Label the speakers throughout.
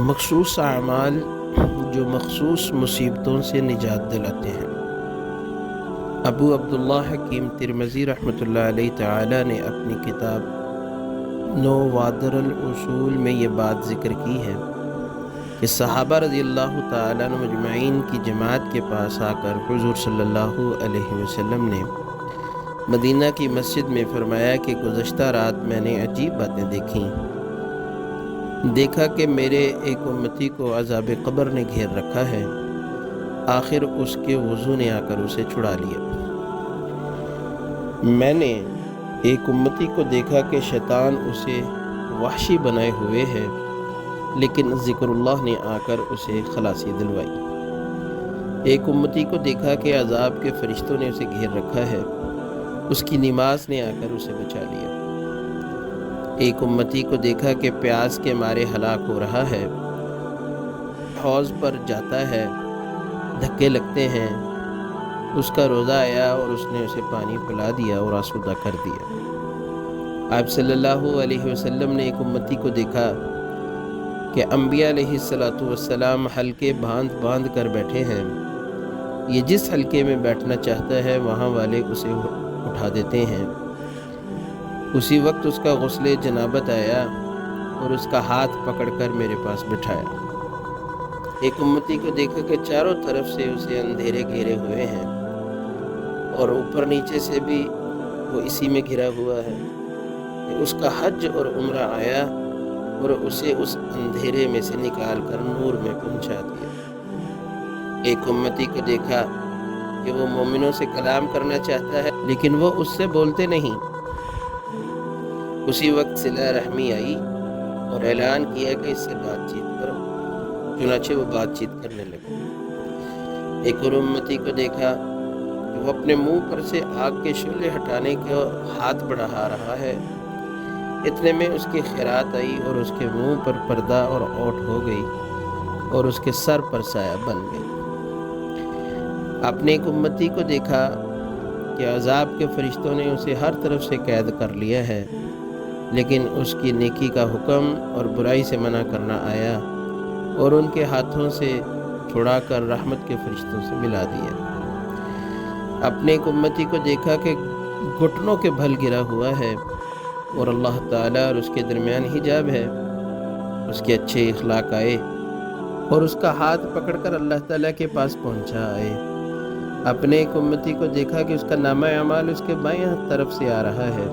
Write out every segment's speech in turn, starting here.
Speaker 1: مخصوص اعمال جو مخصوص مصیبتوں سے نجات دلاتے ہیں۔ ابو عبداللہ حکیم ترمذی رحمۃ اللہ علیہ تعالی نے اپنی کتاب نوادر الاصول میں یہ بات ذکر کی ہے کہ صحابہ رضی اللہ تعالیٰ عنہ مجمعین کی جماعت کے پاس آ کر حضور صلی اللہ علیہ وسلم نے مدینہ کی مسجد میں فرمایا کہ گزشتہ رات میں نے عجیب باتیں دیکھا کہ میرے ایک امتی کو عذاب قبر نے گھیر رکھا ہے، آخر اس کے وضو نے آ کر اسے چھڑا لیا۔ میں نے ایک امتی کو دیکھا کہ شیطان اسے وحشی بنائے ہوئے ہے، لیکن ذکر اللہ نے آ کر اسے خلاصی دلوائی۔ ایک امتی کو دیکھا کہ عذاب کے فرشتوں نے اسے گھیر رکھا ہے، اس کی نماز نے آ کر اسے بچا لیا۔ ایک امتی کو دیکھا کہ پیاس کے مارے ہلاک ہو رہا ہے، حوض پر جاتا ہے، دھکے لگتے ہیں، اس کا روزہ آیا اور اس نے اسے پانی پلا دیا اور آسودہ کر دیا۔ آپ صلی اللہ علیہ وسلم نے ایک امتی کو دیکھا کہ انبیاء علیہ السلام حلقے باندھ کر بیٹھے ہیں، یہ جس حلقے میں بیٹھنا چاہتا ہے وہاں والے اسے اٹھا دیتے ہیں۔ اسی وقت اس کا غسل جنابت آیا اور اس کا ہاتھ پکڑ کر میرے پاس بٹھایا۔ ایک امتی کو دیکھا کہ چاروں طرف سے اسے اندھیرے گھیرے ہوئے ہیں اور اوپر نیچے سے بھی وہ اسی میں گھرا ہوا ہے۔ اس کا حج اور عمرہ آیا اور اسے اس اندھیرے میں سے نکال کر نور میں پہنچا دیا۔ ایک امتی کو دیکھا کہ وہ مومنوں سے کلام کرنا چاہتا ہے لیکن وہ اس سے بولتے نہیں۔ اسی وقت صلہ رحمی آئی اور اعلان کیا کہ اس سے بات چیت کرو، چنانچہ وہ بات چیت کرنے لگے۔ ایک اور امتی کو دیکھا کہ وہ اپنے منہ پر سے آگ کے شعلے ہٹانے کا ہاتھ بڑھا رہا ہے، اتنے میں اس کی خیرات آئی اور اس کے منہ پر پردہ اور اوٹ ہو گئی اور اس کے سر پر سایہ بن گئی۔ آپ نے ایک امتی کو دیکھا کہ عذاب کے فرشتوں نے اسے ہر طرف سے قید کر لیا ہے، لیکن اس کی نیکی کا حکم اور برائی سے منع کرنا آیا اور ان کے ہاتھوں سے چھڑا کر رحمت کے فرشتوں سے ملا دیا۔ اپنے ایک امتی کو دیکھا کہ گھٹنوں کے بھل گرا ہوا ہے اور اللہ تعالیٰ اور اس کے درمیان حجاب ہے، اس کے اچھے اخلاق آئے اور اس کا ہاتھ پکڑ کر اللہ تعالیٰ کے پاس پہنچا آئے۔ اپنے ایک امتی کو دیکھا کہ اس کا نامہ اعمال اس کے بائیں طرف سے آ رہا ہے،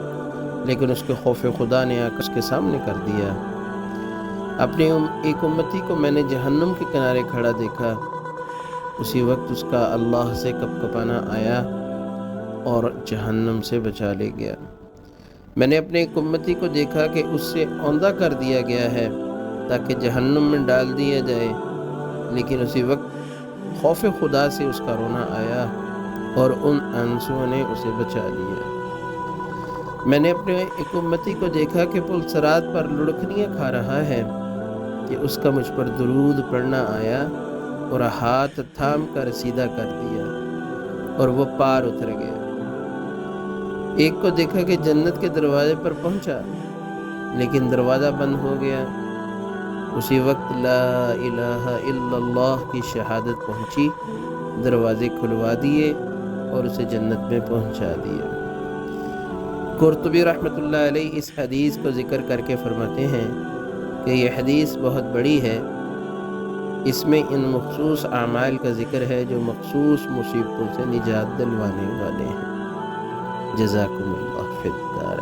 Speaker 1: لیکن اس کے خوف خدا نے آ کر اس کے سامنے کر دیا۔ اپنے ایک امتی کو میں نے جہنم کے کنارے کھڑا دیکھا، اسی وقت اس کا اللہ سے کپکپانا آیا اور جہنم سے بچا لے گیا۔ میں نے اپنے ایک امتی کو دیکھا کہ اس سے اوندھا کر دیا گیا ہے تاکہ جہنم میں ڈال دیا جائے، لیکن اسی وقت خوف خدا سے اس کا رونا آیا اور ان آنسوؤں نے اسے بچا لیا۔ میں نے اپنے ایک امتی کو دیکھا کہ پل صراط پر لڑکنیاں کھا رہا ہے کہ اس کا مجھ پر درود پڑھنا آیا اور ہاتھ تھام کر سیدھا کر دیا اور وہ پار اتر گیا۔ ایک کو دیکھا کہ جنت کے دروازے پر پہنچا لیکن دروازہ بند ہو گیا، اسی وقت لا الہ الا اللہ کی شہادت پہنچی، دروازے کھلوا دیے اور اسے جنت میں پہنچا دیا۔ قرطبی رحمۃ اللہ علیہ اس حدیث کو ذکر کر کے فرماتے ہیں کہ یہ حدیث بہت بڑی ہے، اس میں ان مخصوص اعمال کا ذکر ہے جو مخصوص مصیبتوں سے نجات دلوانے والے ہیں۔ جزاکم اللہ فی الدارین۔